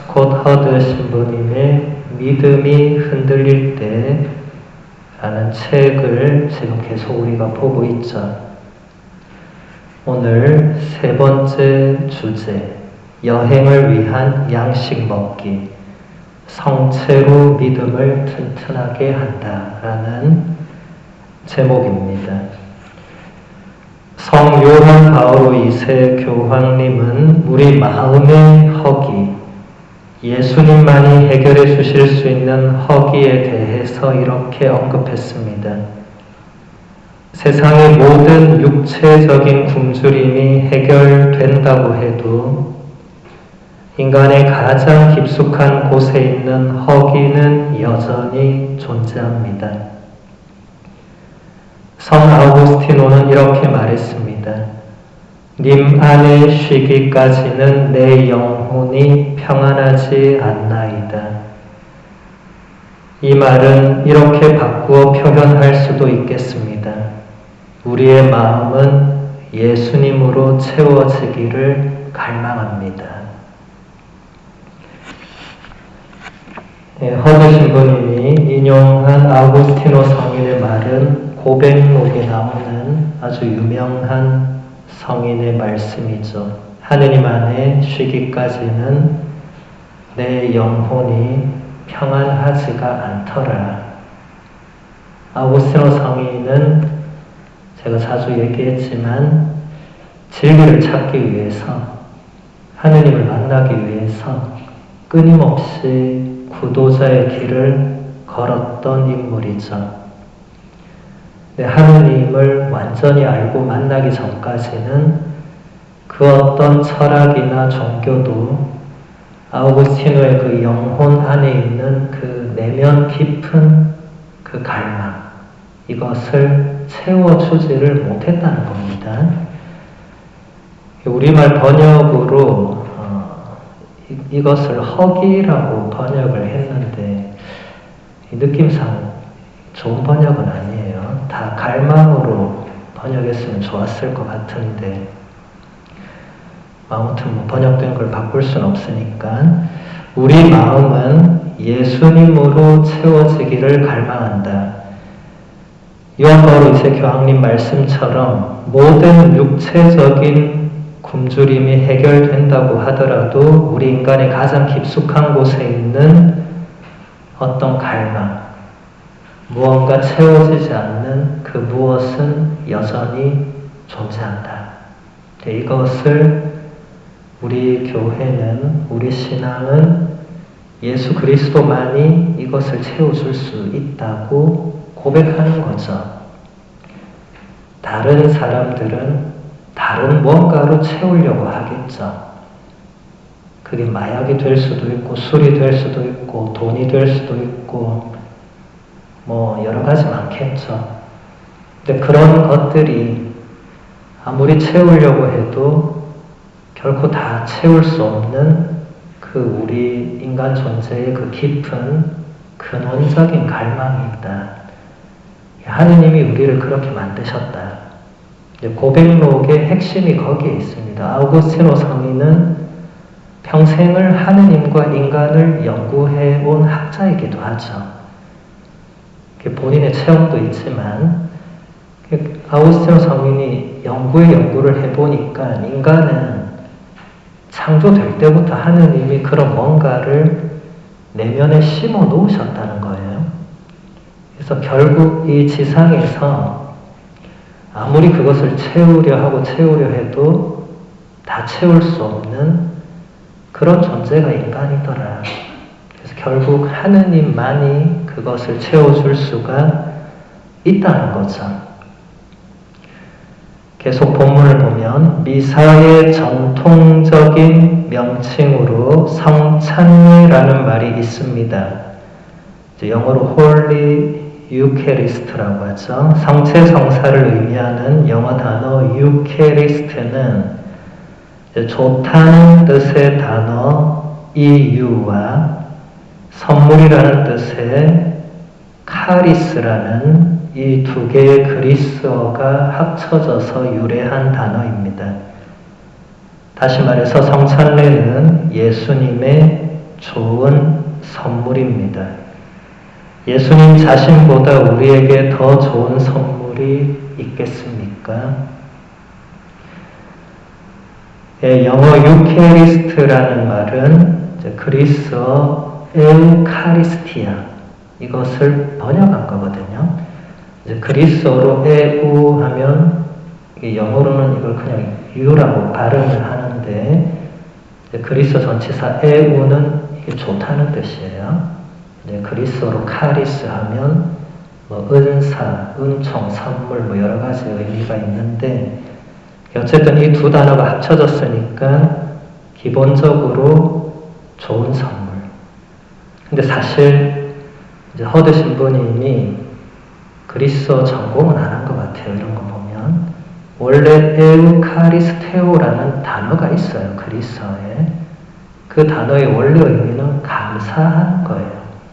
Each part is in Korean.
스콧 허드 신부님의 믿음이 흔들릴 때 라는 책을 지금 계속 우리가 보고 있죠. 오늘 세 번째 주제, 여행을 위한 양식 먹기, 성체로 믿음을 튼튼하게 한다라는 제목입니다. 성 요한 바오로 2세 교황님은 우리 마음의 허기, 예수님만이 해결해 주실 수 있는 허기에 대해서 이렇게 언급했습니다. 세상의 모든 육체적인 굶주림이 해결된다고 해도 인간의 가장 깊숙한 곳에 있는 허기는 여전히 존재합니다. 성 아우구스티노는 이렇게 말했습니다. 님 안에 쉬기까지는 내 영혼이 평안하지 않나이다. 이 말은 이렇게 바꾸어 표현할 수도 있겠습니다. 우리의 마음은 예수님으로 채워지기를 갈망합니다. 허드 신부님이 인용한 아우구스티노 성인의 말은 고백록에 나오는 아주 유명한 성인의 말씀이죠. 하느님 안에 쉬기까지는 내 영혼이 평안하지가 않더라. 아우구스티노 성인은 제가 자주 얘기했지만 진리를 찾기 위해서, 하느님을 만나기 위해서 끊임없이 구도자의 길을 걸었던 인물이죠. 하느님을 완전히 알고 만나기 전까지는 그 어떤 철학이나 종교도 아우구스티노의 그 영혼 안에 있는 그 내면 깊은 그 갈망, 이것을 채워주지를 못했다는 겁니다. 우리말 번역으로 이것을 허기라고 번역을 했는데 느낌상 좋은 번역은 아니에요. 다 갈망으로 번역했으면 좋았을 것 같은데 아무튼 번역된 걸 바꿀 수는 없으니까 우리 마음은 예수님으로 채워지기를 갈망한다. 요한 바오로 2세 교황님 말씀처럼 모든 육체적인 굶주림이 해결된다고 하더라도 우리 인간의 가장 깊숙한 곳에 있는 어떤 갈망, 무언가 채워지지 않는 그 무엇은 여전히 존재한다. 이것을 우리 교회는, 우리 신앙은 예수 그리스도만이 이것을 채워줄 수 있다고 고백하는 거죠. 다른 사람들은 다른 무언가로 채우려고 하겠죠. 그게 마약이 될 수도 있고, 술이 될 수도 있고, 돈이 될 수도 있고, 여러 가지 많겠죠. 근데 그런 것들이 아무리 채우려고 해도 결코 다 채울 수 없는 그 우리 인간 존재의 그 깊은 근원적인 갈망이 있다. 하느님이 우리를 그렇게 만드셨다. 고백록의 핵심이 거기에 있습니다. 아우구스티노 성인은 평생을 하느님과 인간을 연구해 온 학자이기도 하죠. 본인의 체험도 있지만 아우구스티노 성인이 연구를 해보니까 인간은 창조될 때부터 하느님이 그런 뭔가를 내면에 심어 놓으셨다는 거예요. 그래서 결국 이 지상에서 아무리 그것을 채우려 해도 다 채울 수 없는 그런 존재가 인간이더라. 그래서 결국 하느님만이 그것을 채워줄 수가 있다는 거죠. 계속 본문을 보면 미사의 전통적인 명칭으로 성찬례라는 말이 있습니다. 영어로 Holy Eucharist라고 하죠. 성체 성사를 의미하는 영어 단어 Eucharist는 좋다는 뜻의 단어 EU와 선물이라는 뜻의 카리스라는 이 두 개의 그리스어가 합쳐져서 유래한 단어입니다. 다시 말해서 성찬례는 예수님의 좋은 선물입니다. 예수님 자신보다 우리에게 더 좋은 선물이 있겠습니까? 영어 유케리스트라는 말은 그리스어 에우카리스티아, 이것을 번역한 거거든요. 그리스어로 에우 하면 영어로는 이걸 그냥 유라고 발음을 하는데 그리스어 전치사 에우는 이게 좋다는 뜻이에요. 그리스어로 카리스 하면 은사, 은총, 선물 여러 가지 의미가 있는데 어쨌든 이 두 단어가 합쳐졌으니까 기본적으로 좋은 선물. 근데 사실 허드 신부님이 그리스어 전공은 안 한 것 같아요. 이런 거 보면 원래 에우카리스테오라는 단어가 있어요. 그리스어에. 그 단어의 원래 의미는 감사하는 거예요.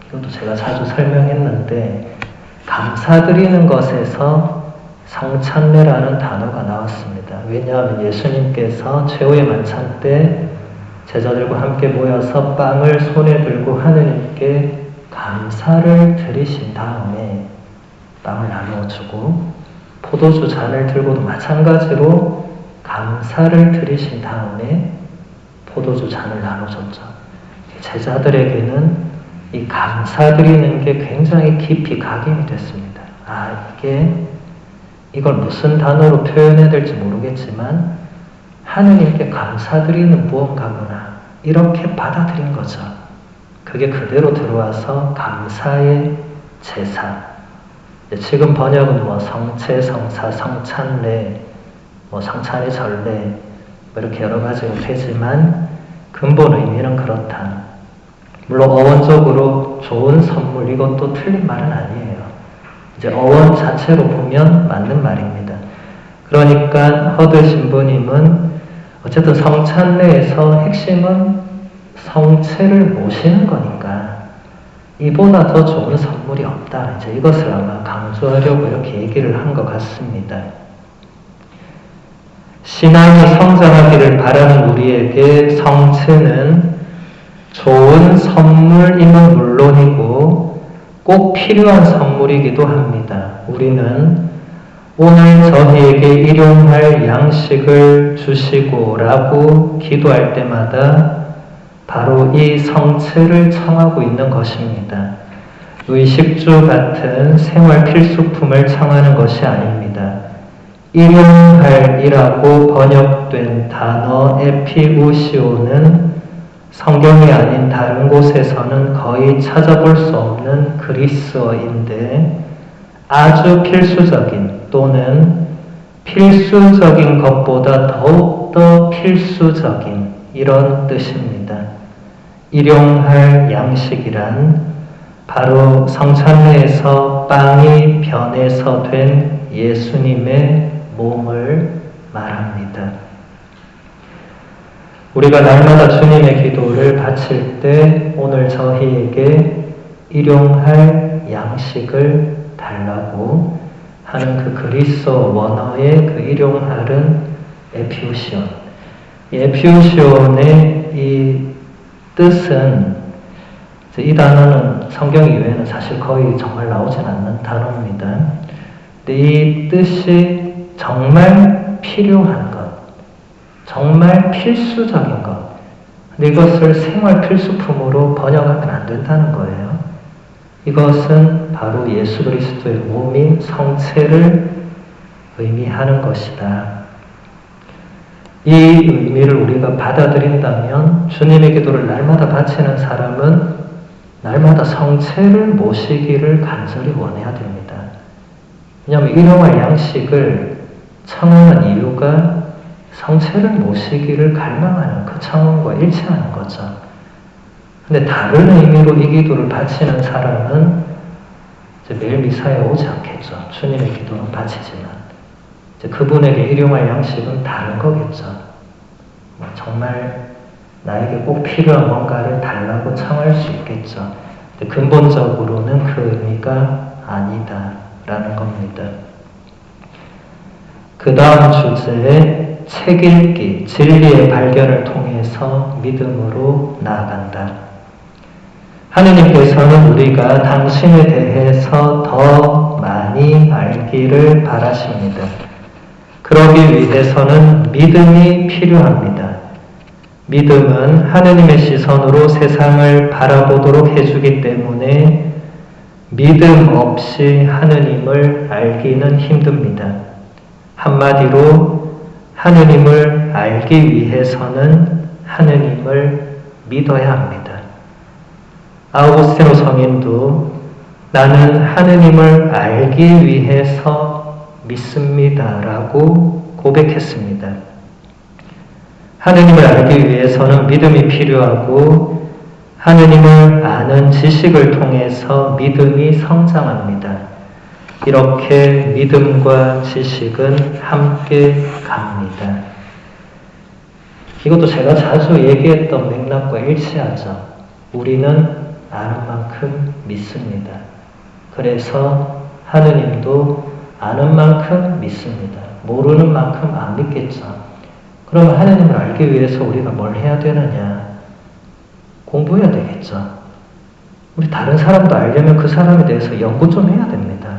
이것도 제가 자주 설명했는데 감사드리는 것에서 성찬례라는 단어가 나왔습니다. 왜냐하면 예수님께서 최후의 만찬 때 제자들과 함께 모여서 빵을 손에 들고 하느님께 감사를 드리신 다음에 빵을 나누어주고 포도주 잔을 들고도 마찬가지로 감사를 드리신 다음에 포도주 잔을 나눠줬죠. 제자들에게는 이 감사드리는 게 굉장히 깊이 각인이 됐습니다. 이걸 무슨 단어로 표현해야 될지 모르겠지만 하느님께 감사드리는 무언가구나, 이렇게 받아들인 거죠. 그게 그대로 들어와서 감사의 제사. 지금 번역은 성체, 성사, 성찬례, 성찬의 전례 이렇게 여러 가지가 되지만 근본 의미는 그렇다. 물론 어원적으로 좋은 선물, 이것도 틀린 말은 아니에요. 어원 자체로 보면 맞는 말입니다. 그러니까 허드 신부님은 어쨌든 성찬례에서 핵심은 성체를 모시는 거니까 이보다 더 좋은 선물이 없다. 이것을 아마 강조하려고 이렇게 얘기를 한 것 같습니다. 신앙이 성장하기를 바라는 우리에게 성체는 좋은 선물임은 물론이고 꼭 필요한 선물이기도 합니다. 우리는 오늘 저희에게 일용할 양식을 주시고 라고 기도할 때마다 바로 이 성체를 청하고 있는 것입니다. 의식주 같은 생활 필수품을 청하는 것이 아닙니다. 일용할이라고 번역된 단어 에피우시오는 성경이 아닌 다른 곳에서는 거의 찾아볼 수 없는 그리스어인데 아주 필수적인 또는 필수적인 것보다 더욱더 필수적인 이런 뜻입니다. 일용할 양식이란 바로 성찬례에서 빵이 변해서 된 예수님의 몸을 말합니다. 우리가 날마다 주님의 기도를 바칠 때 오늘 저희에게 일용할 양식을 달라고 하는 그 그리스어 원어의 그 일용할은 에피우시온. 이 에피우시온의 이 뜻은 이 단어는 성경 이외에는 사실 거의 정말 나오진 않는 단어입니다. 근데 이 뜻이 정말 필요한 것, 정말 필수적인 것. 근데 이것을 생활 필수품으로 번역하면 안 된다는 거예요. 이것은 바로 예수 그리스도의 몸인 성체를 의미하는 것이다. 이 의미를 우리가 받아들인다면 주님의 기도를 날마다 바치는 사람은 날마다 성체를 모시기를 간절히 원해야 됩니다. 왜냐하면 일용할 양식을 청하는 이유가 성체를 모시기를 갈망하는 그 청원과 일치하는 거죠. 근데 다른 의미로 이 기도를 바치는 사람은 이제 매일 미사에 오지 않겠죠. 주님의 기도는 바치지만 이제 그분에게 일용할 양식은 다른 거겠죠. 정말 나에게 꼭 필요한 뭔가를 달라고 청할 수 있겠죠. 근데 근본적으로는 그 의미가 아니다라는 겁니다. 그 다음 주제에 책 읽기, 진리의 발견을 통해서 믿음으로 나아간다. 하느님께서는 우리가 당신에 대해서 더 많이 알기를 바라십니다. 그러기 위해서는 믿음이 필요합니다. 믿음은 하느님의 시선으로 세상을 바라보도록 해주기 때문에 믿음 없이 하느님을 알기는 힘듭니다. 한마디로 하느님을 알기 위해서는 하느님을 믿어야 합니다. 아우구스티노 성인도 나는 하느님을 알기 위해서 믿습니다라고 고백했습니다. 하느님을 알기 위해서는 믿음이 필요하고 하느님을 아는 지식을 통해서 믿음이 성장합니다. 이렇게 믿음과 지식은 함께 갑니다. 이것도 제가 자주 얘기했던 맥락과 일치하죠. 우리는 아는 만큼 믿습니다. 그래서 하느님도 아는 만큼 믿습니다. 모르는 만큼 안 믿겠죠. 그러면 하느님을 알기 위해서 우리가 뭘 해야 되느냐? 공부해야 되겠죠. 우리 다른 사람도 알려면 그 사람에 대해서 연구 좀 해야 됩니다.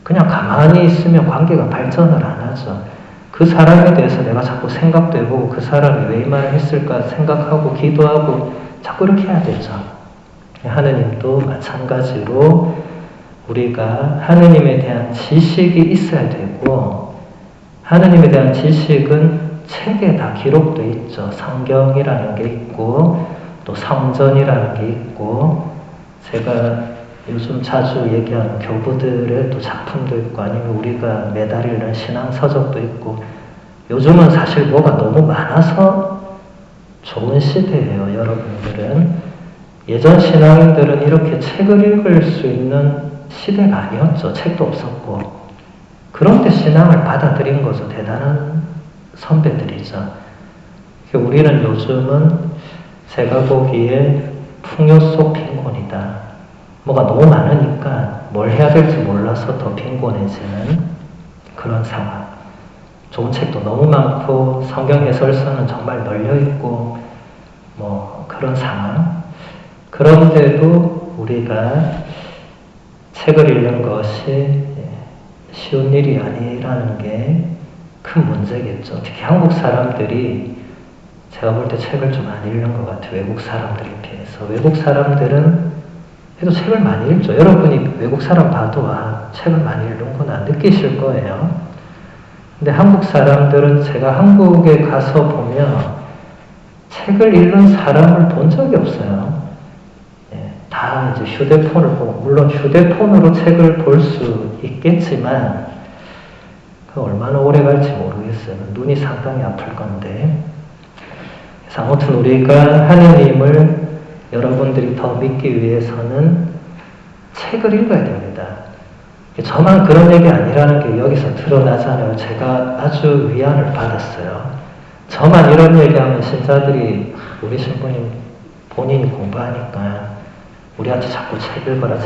그냥 가만히 있으면 관계가 발전을 안 하죠. 그 사람에 대해서 내가 자꾸 생각도 해보고 그 사람이 왜 이 말을 했을까 생각하고 기도하고 자꾸 이렇게 해야 되죠. 하느님도 마찬가지로 우리가 하느님에 대한 지식이 있어야 되고 하느님에 대한 지식은 책에 다 기록되어 있죠. 성경이라는 게 있고 또 성전이라는 게 있고 제가 요즘 자주 얘기하는 교부들의 또 작품도 있고 아니면 우리가 매달 읽는 신앙서적도 있고 요즘은 사실 뭐가 너무 많아서 좋은 시대예요. 여러분들은 예전 신앙인들은 이렇게 책을 읽을 수 있는 시대가 아니었죠. 책도 없었고. 그런데 신앙을 받아들인 거죠. 대단한 선배들이죠. 우리는 요즘은 제가 보기에 풍요 속 빈곤이다. 뭐가 너무 많으니까 뭘 해야 될지 몰라서 더 빈곤해지는 그런 상황. 좋은 책도 너무 많고 성경 해설서는 정말 널려있고 뭐 그런 상황. 그런데도 우리가 책을 읽는 것이 쉬운 일이 아니라는 게 큰 문제겠죠. 특히 한국 사람들이 제가 볼 때 책을 좀 안 읽는 것 같아요. 외국 사람들에 비해서. 외국 사람들은 해도 책을 많이 읽죠. 여러분이 외국 사람 봐도 책을 많이 읽는구나 느끼실 거예요. 근데 한국 사람들은 제가 한국에 가서 보면 책을 읽는 사람을 본 적이 없어요. 다 이제 휴대폰을 보고, 물론 휴대폰으로 책을 볼 수 있겠지만, 그 얼마나 오래 갈지 모르겠어요. 눈이 상당히 아플 건데. 그래서 아무튼 우리가 하느님을 여러분들이 더 믿기 위해서는 책을 읽어야 됩니다. 저만 그런 얘기 아니라는 게 여기서 드러나잖아요. 제가 아주 위안을 받았어요. 저만 이런 얘기하면 신자들이 우리 신부님 본인이 공부하니까 우리한테 자꾸 책 읽어라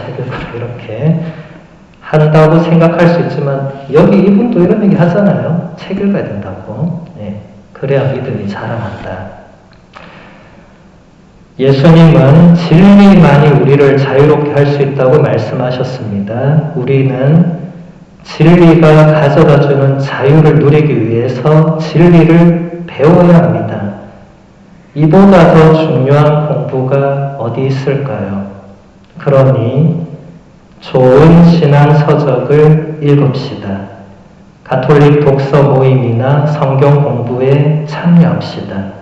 이렇게 한다고 생각할 수 있지만 여기 이분도 이런 얘기 하잖아요. 책 읽어야 된다고. 그래야 믿음이 자라난다. 예수님은 진리만이 우리를 자유롭게 할 수 있다고 말씀하셨습니다. 우리는 진리가 가져다주는 자유를 누리기 위해서 진리를 배워야 합니다. 이보다 더 중요한 공부가 어디 있을까요? 그러니 좋은 신앙 서적을 읽읍시다. 가톨릭 독서 모임이나 성경 공부에 참여합시다.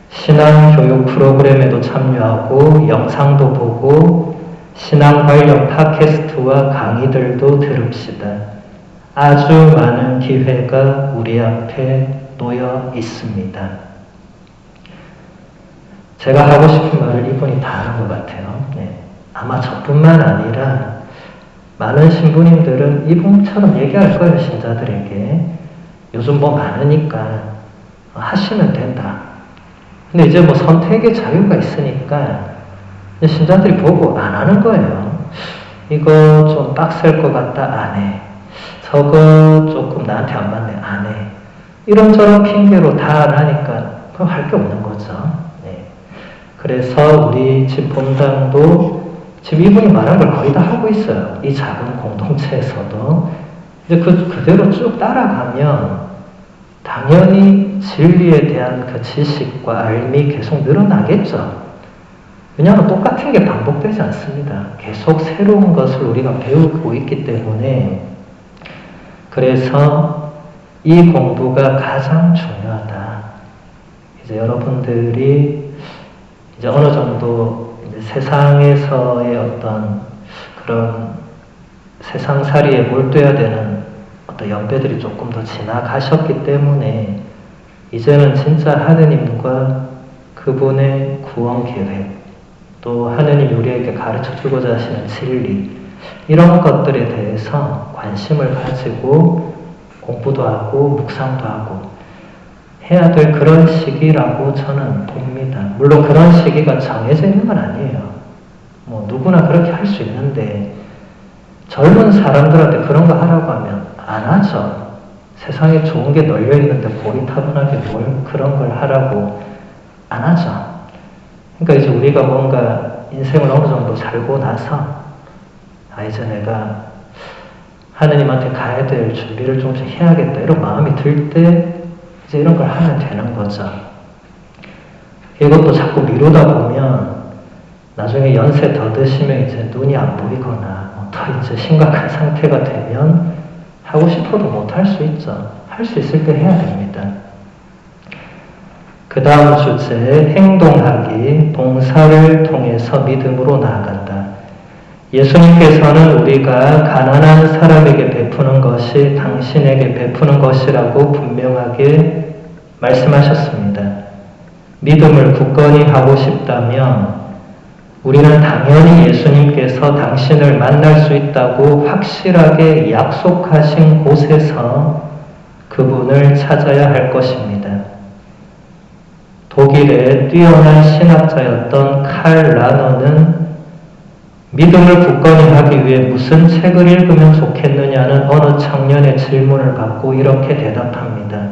신앙 교육 프로그램에도 참여하고 영상도 보고 신앙 관련 팟캐스트와 강의들도 들읍시다. 아주 많은 기회가 우리 앞에 놓여 있습니다. 제가 하고 싶은 말을 이분이 다 하는 것 같아요. 아마 저뿐만 아니라 많은 신부님들은 이분처럼 얘기할 거예요. 신자들에게. 요즘 뭐 많으니까 하시면 된다. 근데 이제 뭐 선택의 자유가 있으니까 신자들이 보고 안 하는 거예요. 이거 좀 빡셀 것 같다. 안 해. 저거 조금 나한테 안 맞네. 안 해. 이런저런 핑계로 다 안 하니까 그럼 할 게 없는 거죠. 그래서 우리 집 본당도 지금 이분이 말한 걸 거의 다 하고 있어요. 이 작은 공동체에서도. 이제 그대로 쭉 따라가면 당연히 진리에 대한 그 지식과 알미 계속 늘어나겠죠. 왜냐하면 똑같은 게 반복되지 않습니다. 계속 새로운 것을 우리가 배우고 있기 때문에. 그래서 이 공부가 가장 중요하다. 이제 여러분들이 이제 어느 정도 이제 세상에서의 어떤 그런 세상살이에 몰두해야 되는 어떤 연배들이 조금 더 지나가셨기 때문에 이제는 진짜 하느님과 그분의 구원 계획, 또 하느님 우리에게 가르쳐 주고자 하시는 진리, 이런 것들에 대해서 관심을 가지고 공부도 하고 묵상도 하고 해야 될 그런 시기라고 저는 봅니다. 물론 그런 시기가 정해져 있는 건 아니에요. 뭐 누구나 그렇게 할 수 있는데 젊은 사람들한테 그런 거 하라고 하면 안 하죠. 세상에 좋은 게 널려 있는데 고리타분하게 뭘 그런 걸 하라고 안 하죠. 그러니까 이제 우리가 뭔가 인생을 어느 정도 살고 나서 이제 내가 하느님한테 가야 될 준비를 조금씩 해야겠다 이런 마음이 들 때 이제 이런 걸 하면 되는 거죠. 이것도 자꾸 미루다 보면 나중에 연세 더 드시면 이제 눈이 안 보이거나 더 이제 심각한 상태가 되면 하고 싶어도 못 할 수 있죠. 할 수 있을 때 해야 됩니다. 그 다음 주제, 행동하기, 봉사를 통해서 믿음으로 나아간다. 예수님께서는 우리가 가난한 사람에게 베푸는 것이 당신에게 베푸는 것이라고 분명하게 말씀하셨습니다. 믿음을 굳건히 하고 싶다면 우리는 당연히 예수님께서 당신을 만날 수 있다고 확실하게 약속하신 곳에서 그분을 찾아야 할 것입니다. 독일의 뛰어난 신학자였던 칼 라너는 믿음을 굳건히 하기 위해 무슨 책을 읽으면 좋겠느냐는 어느 청년의 질문을 받고 이렇게 대답합니다.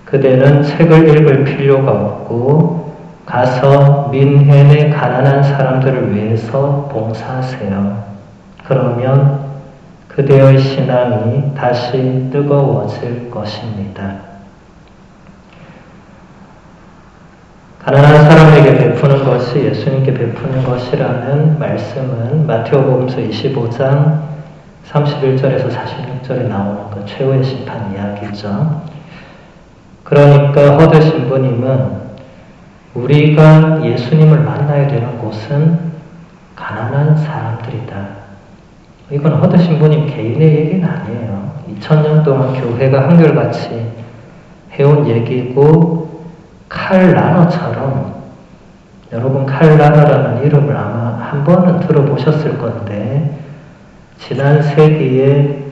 그대는 책을 읽을 필요가 없고 가서 민헨의 가난한 사람들을 위해서 봉사하세요. 그러면 그대의 신앙이 다시 뜨거워질 것입니다. 가난한 사람에게 베푸는 것이 예수님께 베푸는 것이라는 말씀은 마태오복음서 25장 31절에서 46절에 나오는 그 최후의 심판 이야기죠. 그러니까 허드 신부님은 우리가 예수님을 만나야 되는 곳은 가난한 사람들이다. 이건 허드 신부님 개인의 얘기는 아니에요. 2000년 동안 교회가 한결같이 해온 얘기고 칼 라너처럼, 여러분 칼 라너라는 이름을 아마 한 번은 들어보셨을 건데 지난 세기에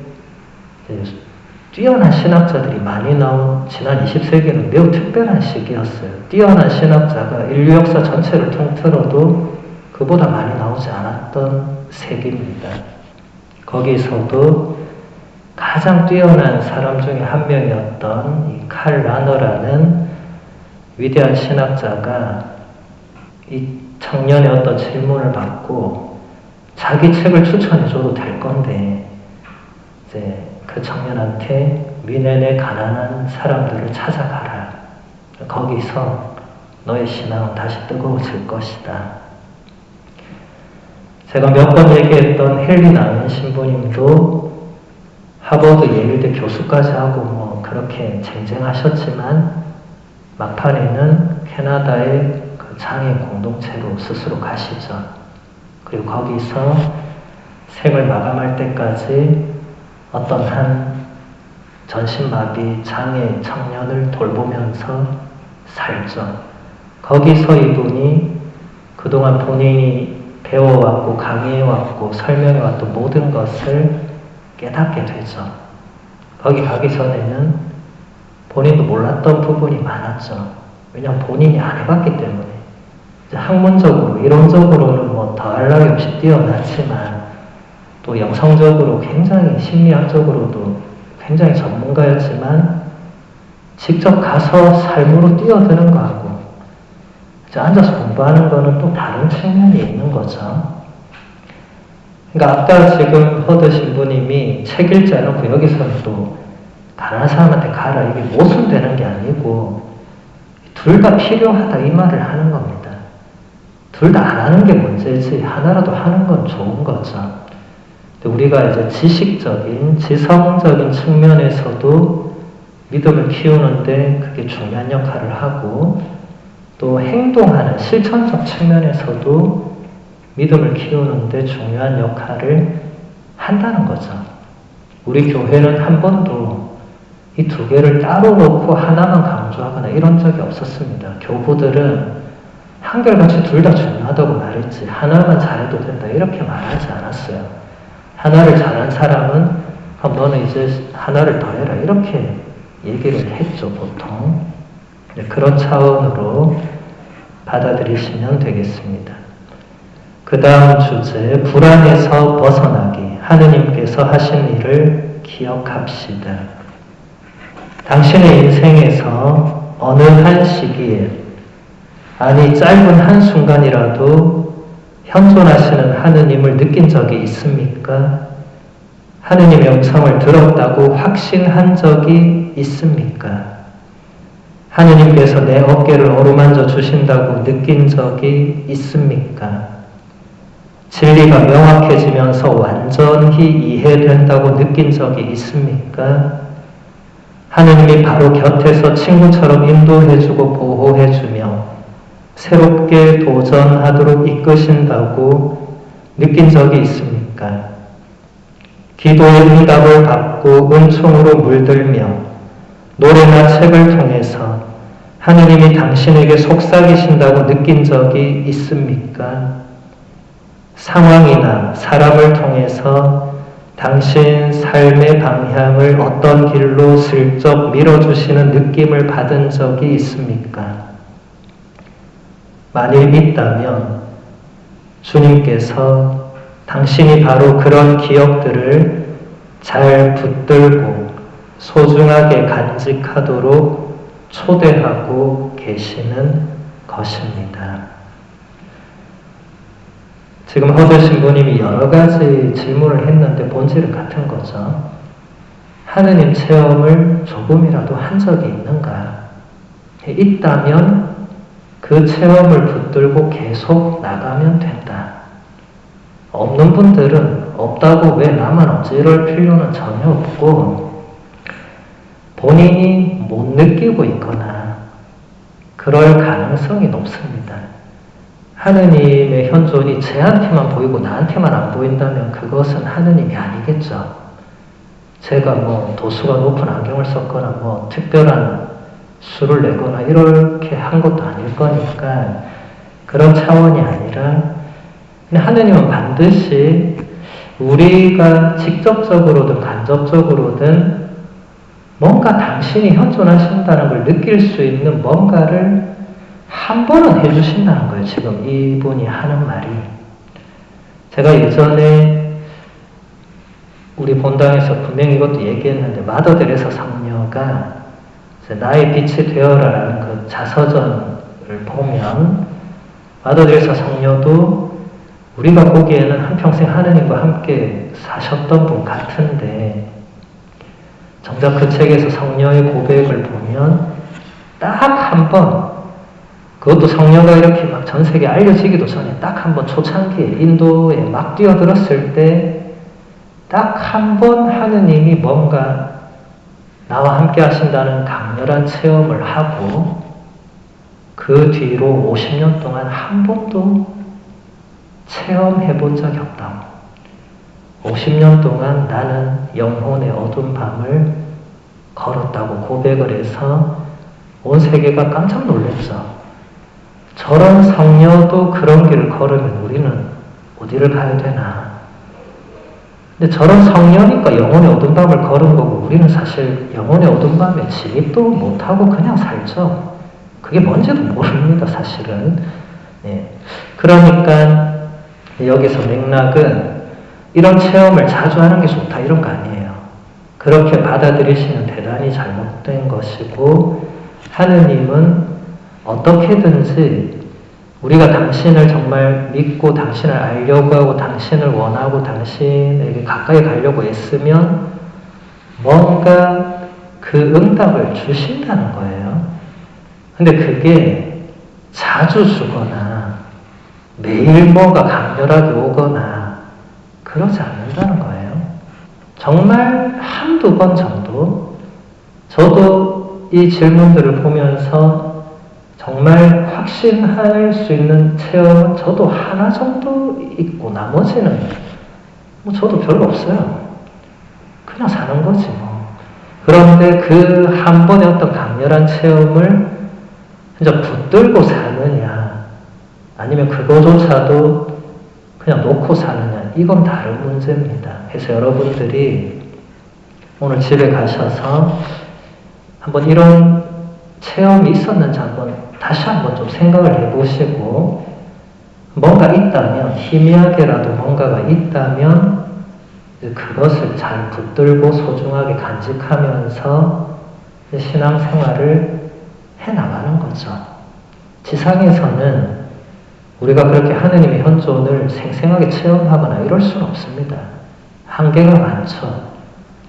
뛰어난 신학자들이 많이 나온 지난 20세기는 매우 특별한 시기였어요. 뛰어난 신학자가 인류 역사 전체를 통틀어도 그보다 많이 나오지 않았던 세기입니다. 거기서도 가장 뛰어난 사람 중에 한 명이었던 이 칼 라너라는 위대한 신학자가 이 청년의 어떤 질문을 받고 자기 책을 추천해줘도 될 건데 이제 그 청년한테 미넨의 가난한 사람들을 찾아가라. 거기서 너의 신앙은 다시 뜨거워질 것이다. 제가 몇 번 얘기했던 헨리 나멘 신부님도 하버드 예일대 교수까지 하고 뭐 그렇게 쟁쟁하셨지만 막판에는 캐나다의 그 장애인 공동체로 스스로 가시죠. 그리고 거기서 생을 마감할 때까지 어떤 한 전신마비 장애 청년을 돌보면서 살죠. 거기서 이분이 그동안 본인이 배워왔고 강의해왔고 설명해왔던 모든 것을 깨닫게 되죠. 거기 가기 전에는 본인도 몰랐던 부분이 많았죠. 왜냐하면 본인이 안 해봤기 때문에. 학문적으로, 이론적으로는 뭐 더할 나위 없이 뛰어났지만 또 영성적으로 굉장히 심리학적으로도 굉장히 전문가였지만 직접 가서 삶으로 뛰어드는 거하고 이제 앉아서 공부하는 거는 또 다른 측면이 있는 거죠. 그러니까 아까 지금 허드 신부님이 책 읽자 해놓고 여기서는 또 다른 사람한테 가라 이게 모순되는 게 아니고 둘 다 필요하다 이 말을 하는 겁니다. 둘 다 안 하는 게 문제지 하나라도 하는 건 좋은 거죠. 우리가 이제 지식적인, 지성적인 측면에서도 믿음을 키우는데 그게 중요한 역할을 하고 또 행동하는 실천적 측면에서도 믿음을 키우는데 중요한 역할을 한다는 거죠. 우리 교회는 한 번도 이 두 개를 따로 놓고 하나만 강조하거나 이런 적이 없었습니다. 교부들은 한결같이 둘 다 중요하다고 말했지 하나만 잘해도 된다 이렇게 말하지 않았어요. 하나를 잘한 사람은 너는 이제 하나를 더 해라 이렇게 얘기를 했죠 보통. 그런 차원으로 받아들이시면 되겠습니다. 그 다음 주제 불안에서 벗어나기 하느님께서 하신 일을 기억합시다. 당신의 인생에서 어느 한 시기에 아니 짧은 한순간이라도 현존하시는 하느님을 느낀 적이 있습니까? 하느님의 음성을 들었다고 확신한 적이 있습니까? 하느님께서 내 어깨를 어루만져 주신다고 느낀 적이 있습니까? 진리가 명확해지면서 완전히 이해된다고 느낀 적이 있습니까? 하느님이 바로 곁에서 친구처럼 인도해주고 보호해주며 새롭게 도전하도록 이끄신다고 느낀 적이 있습니까? 기도의 응답을 받고 은총으로 물들며 노래나 책을 통해서 하느님이 당신에게 속삭이신다고 느낀 적이 있습니까? 상황이나 사람을 통해서 당신 삶의 방향을 어떤 길로 슬쩍 밀어주시는 느낌을 받은 적이 있습니까? 만일 있다면 주님께서 당신이 바로 그런 기억들을 잘 붙들고 소중하게 간직하도록 초대하고 계시는 것입니다. 지금 허드 신부님이 여러 가지 질문을 했는데 본질은 같은 거죠. 하느님 체험을 조금이라도 한 적이 있는가? 있다면 그 체험을 붙들고 계속 나가면 된다. 없는 분들은 없다고 왜 나만 없지 이럴 필요는 전혀 없고 본인이 못 느끼고 있거나 그럴 가능성이 높습니다. 하느님의 현존이 쟤한테만 보이고 나한테만 안 보인다면 그것은 하느님이 아니겠죠. 제가 도수가 높은 안경을 썼거나 특별한 수를 내거나 이렇게 한 것도 아닐 거니까 그런 차원이 아니라 하느님은 반드시 우리가 직접적으로든 간접적으로든 뭔가 당신이 현존하신다는 걸 느낄 수 있는 뭔가를 한 번은 해주신다는 거예요. 지금 이분이 하는 말이. 제가 예전에 우리 본당에서 분명히 이것도 얘기했는데 마더 데레사 성녀가 나의 빛이 되어라라는 그 자서전을 보면 마더 데레사 성녀도 우리가 보기에는 한평생 하느님과 함께 사셨던 분 같은데 정작 그 책에서 성녀의 고백을 보면 딱 한 번 그것도 성녀가 이렇게 막 전 세계에 알려지기도 전에 딱 한 번 초창기에 인도에 막 뛰어들었을 때 딱 한 번 하느님이 뭔가 나와 함께 하신다는 강렬한 체험을 하고 그 뒤로 50년 동안 한 번도 체험해 본 적이 없다고. 50년 동안 나는 영혼의 어두운 밤을 걸었다고 고백을 해서 온 세계가 깜짝 놀랐죠. 저런 성녀도 그런 길을 걸으면 우리는 어디를 가야 되나. 근데 저런 성녀니까 영혼의 어두운 밤을 걸은 거고 우리는 사실 영혼의 어두운 밤에 진입도 못하고 그냥 살죠. 그게 뭔지도 모릅니다 사실은. 그러니까 여기서 맥락은 이런 체험을 자주 하는 게 좋다 이런 거 아니에요. 그렇게 받아들이시면 대단히 잘못된 것이고 하느님은 어떻게든지 우리가 당신을 정말 믿고 당신을 알려고 하고 당신을 원하고 당신에게 가까이 가려고 애쓰면 뭔가 그 응답을 주신다는 거예요. 근데 그게 자주 주거나 매일 뭐가 강렬하게 오거나 그러지 않는다는 거예요. 정말 한두 번 정도 저도 이 질문들을 보면서 정말 확신할 수 있는 체험은 저도 하나 정도 있고 나머지는 뭐 저도 별로 없어요. 그냥 사는 거지 뭐. 그런데 그 한 번의 어떤 강렬한 체험을 진짜 붙들고 사느냐 아니면 그거조차도 그냥 놓고 사느냐 이건 다른 문제입니다. 그래서 여러분들이 오늘 집에 가셔서 한번 이런 체험이 있었는지 다시 한번 좀 생각을 해보시고 뭔가 있다면 희미하게라도 뭔가가 있다면 그것을 잘 붙들고 소중하게 간직하면서 신앙생활을 해나가는 거죠. 지상에서는 우리가 그렇게 하느님의 현존을 생생하게 체험하거나 이럴 수는 없습니다. 한계가 많죠.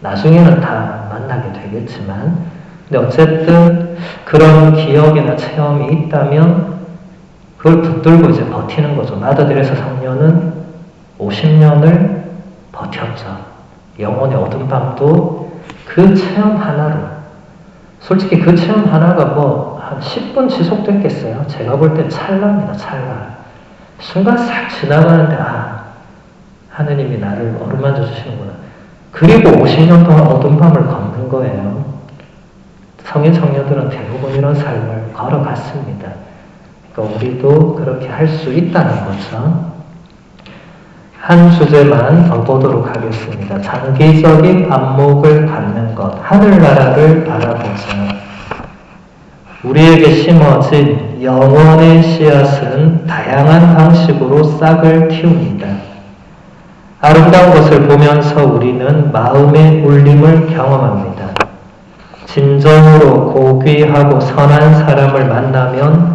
나중에는 다 만나게 되겠지만 근데 어쨌든 그런 기억이나 체험이 있다면 그걸 붙들고 이제 버티는 거죠. 마더데레사 성녀는 50년을 버텼죠. 영혼의 어둠 밤도 그 체험 하나로 솔직히 그 체험 하나가 뭐 한 10분 지속됐겠어요. 제가 볼 땐 찰나입니다. 찰나. 순간 싹 지나가는데 하느님이 나를 어루만져 주시는구나. 그리고 50년 동안 어둠 밤을 걷는 거예요. 성인 청년들은 대부분 이런 삶을 걸어갔습니다. 그러니까 우리도 그렇게 할 수 있다는 거죠. 한 주제만 더 보도록 하겠습니다. 장기적인 안목을 갖는 것, 하늘나라를 바라보자. 우리에게 심어진 영원의 씨앗은 다양한 방식으로 싹을 틔웁니다. 아름다운 것을 보면서 우리는 마음의 울림을 경험합니다. 진정으로 고귀하고 선한 사람을 만나면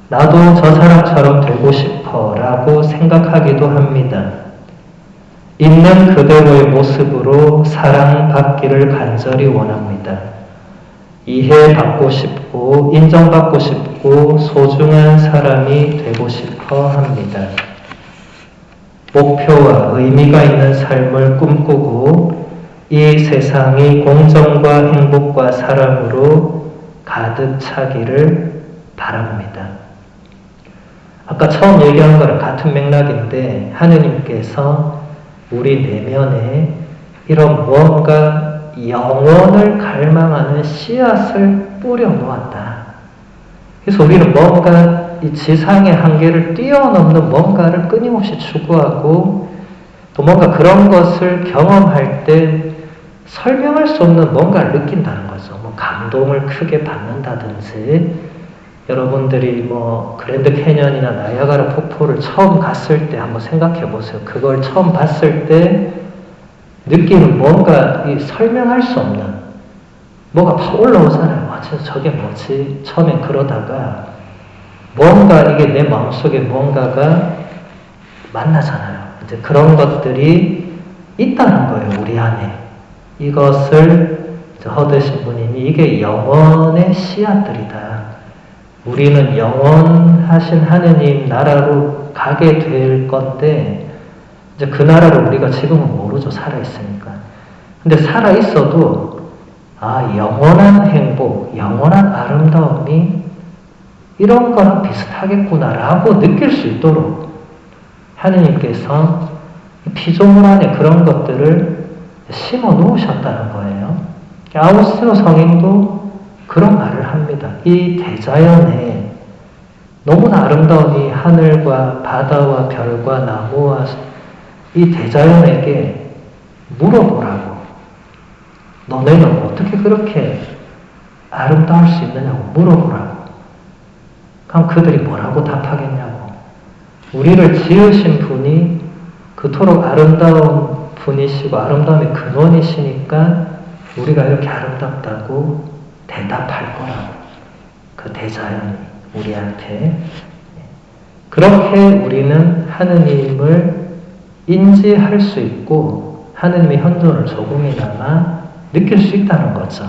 나도 저 사람처럼 되고 싶어 라고 생각하기도 합니다. 있는 그대로의 모습으로 사랑받기를 간절히 원합니다. 이해받고 싶고 인정받고 싶고 소중한 사람이 되고 싶어 합니다. 목표와 의미가 있는 삶을 꿈꾸고 이 세상이 공정과 행복과 사랑으로 가득 차기를 바랍니다. 아까 처음 얘기한 거랑 같은 맥락인데 하느님께서 우리 내면에 이런 무언가 영원을 갈망하는 씨앗을 뿌려 놓았다. 그래서 우리는 뭔가 이 지상의 한계를 뛰어넘는 뭔가를 끊임없이 추구하고 또 뭔가 그런 것을 경험할 때 설명할 수 없는 뭔가를 느낀다는 거죠. 뭐 감동을 크게 받는다든지 여러분들이 뭐 그랜드 캐년이나 나이아가라 폭포를 처음 갔을 때 한번 생각해 보세요. 그걸 처음 봤을 때 느끼는 뭔가 설명할 수 없는 뭐가 팍 올라오잖아요. 진짜 저게 뭐지? 처음엔 그러다가 뭔가 이게 내 마음속에 뭔가가 만나잖아요. 이제 그런 것들이 있다는 거예요. 우리 안에. 이것을 허드신 분이 이게 영원의 씨앗들이다. 우리는 영원하신 하느님 나라로 가게 될 건데 이제 그 나라를 우리가 지금은 모르죠. 살아있으니까. 근데 살아있어도 영원한 행복, 영원한 아름다움이 이런 거랑 비슷하겠구나라고 느낄 수 있도록 하느님께서 피조물 안에 그런 것들을 심어 놓으셨다는 거예요. 아우구스티노 성인도 그런 말을 합니다. 이 대자연에 너무나 아름다운 이 하늘과 바다와 별과 나무와 이 대자연에게 물어보라고. 너네는 어떻게 그렇게 아름다울 수 있느냐고 물어보라고. 그럼 그들이 뭐라고 답하겠냐고. 우리를 지으신 분이 그토록 아름다운 분이시고 아름다움의 근원이시니까 우리가 이렇게 아름답다고 대답할 거라고. 그 대자연이 우리한테. 그렇게 우리는 하느님을 인지할 수 있고 하느님의 현존을 조금이나마 느낄 수 있다는 거죠.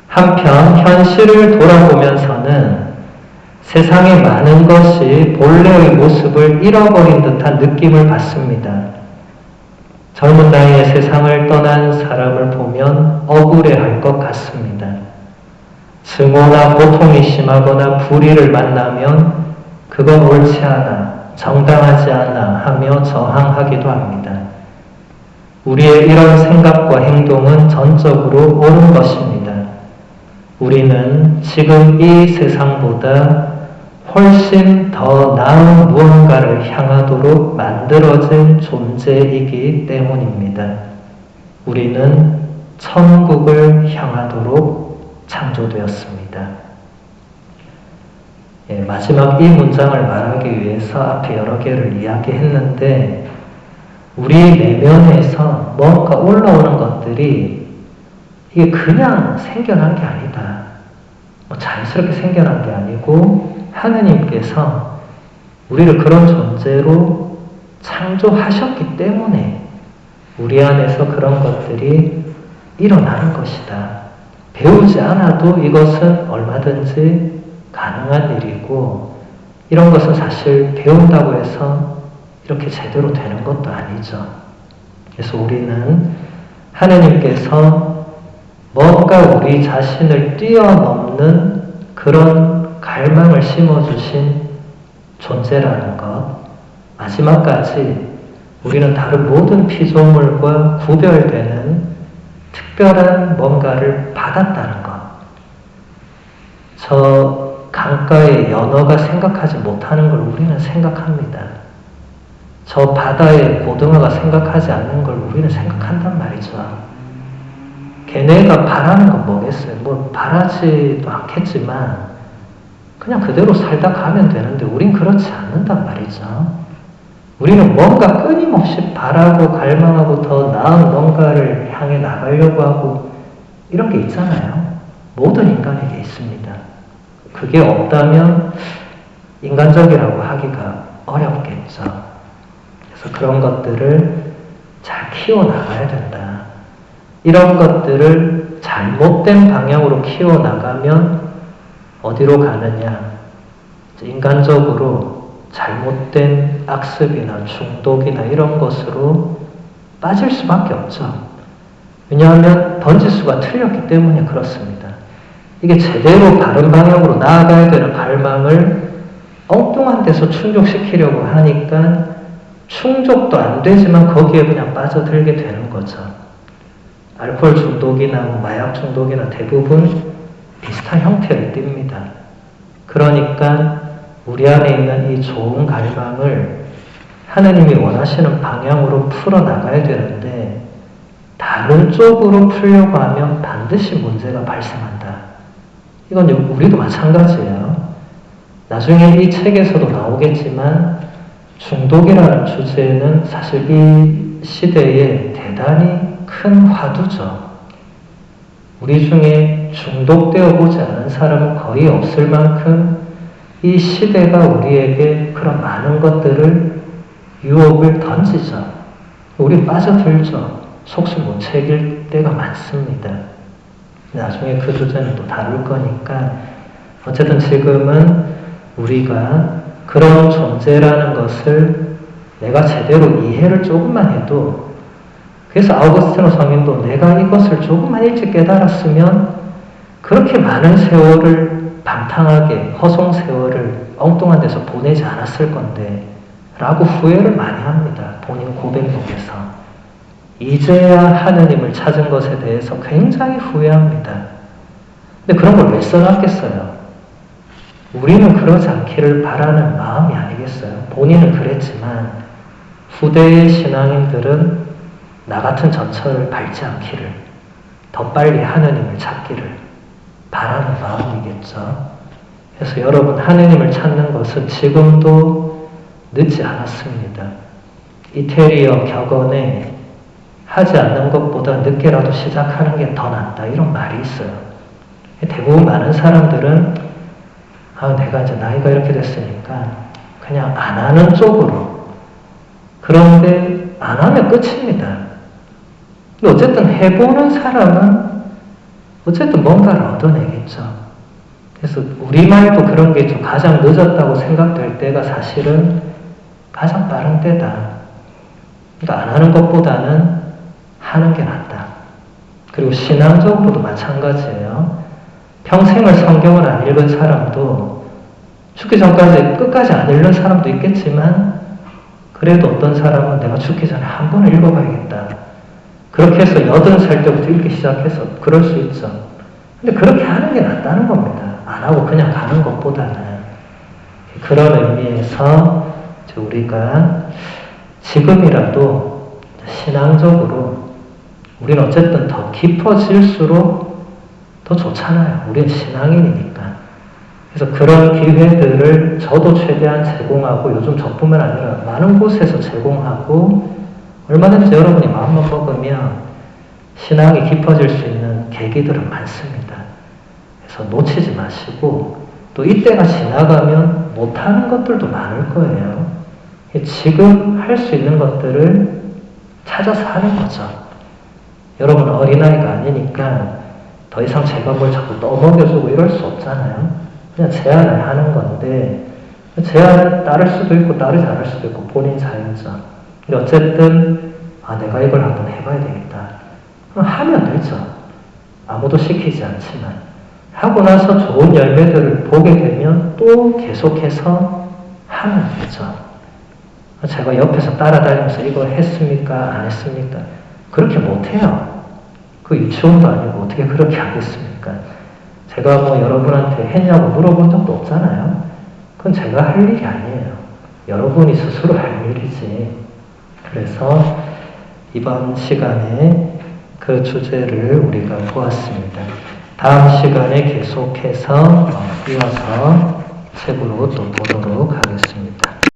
한편 현실을 돌아보면서는 세상의 많은 것이 본래의 모습을 잃어버린 듯한 느낌을 받습니다. 젊은 나이에 세상을 떠난 사람을 보면 억울해할 것 같습니다. 증오나 고통이 심하거나 불의를 만나면 그건 옳지 않아, 정당하지 않아 하며 저항하기도 합니다. 우리의 이런 생각과 행동은 전적으로 옳은 것입니다. 우리는 지금 이 세상보다 훨씬 더 나은 무언가를 향하도록 만들어진 존재이기 때문입니다. 우리는 천국을 향하도록 창조되었습니다. 마지막 이 문장을 말하기 위해서 앞에 여러 개를 이야기했는데 우리 내면에서 뭔가 올라오는 것들이 이게 그냥 생겨난 게 아니다. 자연스럽게 생겨난 게 아니고 하느님께서 우리를 그런 존재로 창조하셨기 때문에 우리 안에서 그런 것들이 일어나는 것이다. 배우지 않아도 이것은 얼마든지 가능한 일이고 이런 것은 사실 배운다고 해서 이렇게 제대로 되는 것도 아니죠. 그래서 우리는 하느님께서 뭔가 우리 자신을 뛰어넘는 그런 갈망을 심어주신 존재라는 것, 마지막까지 우리는 다른 모든 피조물과 구별되는 특별한 뭔가를 받았다는 것. 저 강가의 연어가 생각하지 못하는 걸 우리는 생각합니다. 저 바다의 고등어가 생각하지 않는 걸 우리는 생각한단 말이죠. 걔네가 바라는 건 뭐겠어요? 뭐 바라지도 않겠지만 그냥 그대로 살다 가면 되는데 우린 그렇지 않는단 말이죠. 우리는 뭔가 끊임없이 바라고 갈망하고 더 나은 뭔가를 향해 나가려고 하고 이런 게 있잖아요. 모든 인간에게 있습니다. 그게 없다면 인간적이라고 하기가 어렵겠죠. 그래서 그런 것들을 잘 키워나가야 된다. 이런 것들을 잘못된 방향으로 키워나가면 어디로 가느냐? 인간적으로 잘못된 악습이나 중독이나 이런 것으로 빠질 수밖에 없죠. 왜냐하면 번지수가 틀렸기 때문에 그렇습니다. 이게 제대로 바른 방향으로 나아가야 되는 갈망을 엉뚱한 데서 충족시키려고 하니까 충족도 안 되지만 거기에 그냥 빠져들게 되는 거죠. 알코올 중독이나 마약 중독이나 대부분 비슷한 형태를 띱니다. 그러니까 우리 안에 있는 이 좋은 갈망을 하느님이 원하시는 방향으로 풀어나가야 되는데 다른 쪽으로 풀려고 하면 반드시 문제가 발생한다. 이건 우리도 마찬가지예요. 나중에 이 책에서도 나오겠지만 중독이라는 주제는 사실 이 시대에 대단히 큰 화두죠. 우리 중에 중독되어 보지 않은 사람은 거의 없을 만큼 이 시대가 우리에게 그런 많은 것들을 유혹을 던지죠. 우리 빠져들죠. 속수 못 챙길 때가 많습니다. 나중에 그 주제는 또 다룰 거니까 어쨌든 지금은 우리가 그런 존재라는 것을 내가 제대로 이해를 조금만 해도 그래서 아우구스티노 성인도 내가 이것을 조금만 일찍 깨달았으면 그렇게 많은 세월을 방탕하게 허송 세월을 엉뚱한 데서 보내지 않았을 건데 라고 후회를 많이 합니다. 본인 고백록에서. 이제야 하느님을 찾은 것에 대해서 굉장히 후회합니다. 근데 그런 걸 왜 써놨겠어요? 우리는 그러지 않기를 바라는 마음이 아니겠어요? 본인은 그랬지만 후대의 신앙인들은 나 같은 전철을 밟지 않기를, 더 빨리 하느님을 찾기를 바라는 마음이겠죠. 그래서 여러분 하느님을 찾는 것은 지금도 늦지 않았습니다. 이태리어 격언에 하지 않는 것보다 늦게라도 시작하는 게 더 낫다 이런 말이 있어요. 대부분 많은 사람들은 내가 이제 나이가 이렇게 됐으니까 그냥 안 하는 쪽으로. 그런데 안 하면 끝입니다. 근데 어쨌든 해보는 사람은 어쨌든 뭔가를 얻어내겠죠. 그래서 우리말도 그런 게 좀 가장 늦었다고 생각될 때가 사실은 가장 빠른 때다. 그러니까 안 하는 것보다는 하는 게 낫다. 그리고 신앙적으로도 마찬가지예요. 평생을 성경을 안 읽은 사람도 죽기 전까지 끝까지 안 읽는 사람도 있겠지만 그래도 어떤 사람은 내가 죽기 전에 한 번을 읽어봐야겠다. 그렇게 해서 80살 때부터 읽기 시작해서 그럴 수 있죠. 근데 그렇게 하는 게 낫다는 겁니다. 안 하고 그냥 가는 것보다는. 그런 의미에서 우리가 지금이라도 신앙적으로 우리는 어쨌든 더 깊어질수록 더 좋잖아요. 우리는 신앙인이니까. 그래서 그런 기회들을 저도 최대한 제공하고 요즘 저뿐만 아니라 많은 곳에서 제공하고 얼마든지 여러분이 마음만 먹으면 신앙이 깊어질 수 있는 계기들은 많습니다. 그래서 놓치지 마시고 또 이때가 지나가면 못하는 것들도 많을 거예요. 지금 할 수 있는 것들을 찾아서 하는 거죠. 여러분은 어린아이가 아니니까 더 이상 제가 뭘 자꾸 떠먹여주고 이럴 수 없잖아요. 그냥 제안을 하는 건데 제안을 따를 수도 있고 따르지 않을 수도 있고 본인 자유죠. 근데 어쨌든 내가 이걸 한번 해봐야 되겠다. 그럼 하면 되죠. 아무도 시키지 않지만. 하고 나서 좋은 열매들을 보게 되면 또 계속해서 하면 되죠. 제가 옆에서 따라다니면서 이거 했습니까? 안 했습니까? 그렇게 못해요. 그 유치원도 아니고 어떻게 그렇게 하겠습니까? 제가 뭐 여러분한테 했냐고 물어본 적도 없잖아요. 그건 제가 할 일이 아니에요. 여러분이 스스로 할 일이지. 그래서 이번 시간에 그 주제를 우리가 보았습니다. 다음 시간에 계속해서 이어서 책으로 또 보도록 하겠습니다.